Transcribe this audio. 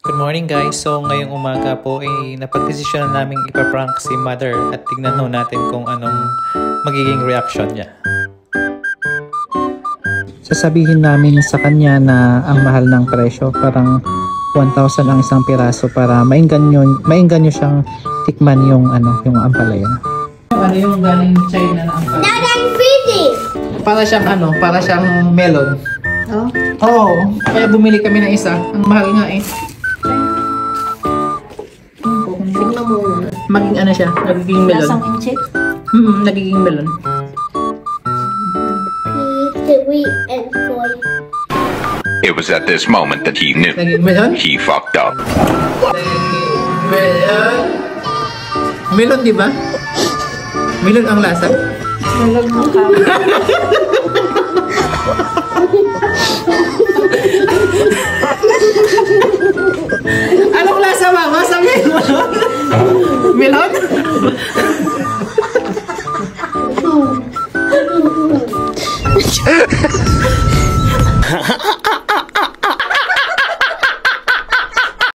Good morning guys! So ngayong umaga po ay napagdesisyon na namin ipaprank si mother at tignan ho natin kung anong magiging reaction niya. Sasabihin namin sa kanya na ang mahal ng presyo, parang 1,000 ang isang piraso para maingganyo siyang tikman yung ampalaya. Ano yung galing China na ampalaya? Dadang pretty! Para siyang melon. Oh? Oo, kaya bumili kami ng isa. Ang mahal nga eh. Tignan mo muna. Maging ano siya, nagiging melon. Lasang inchik? Nagiging melon. Kiwi and koi. It was at this moment that he knew Nagiging melon? he fucked up. Melon? Melon, di ba? Melon ang lasa? Melon ang kami. Anong lasa mama sa melon? Melon?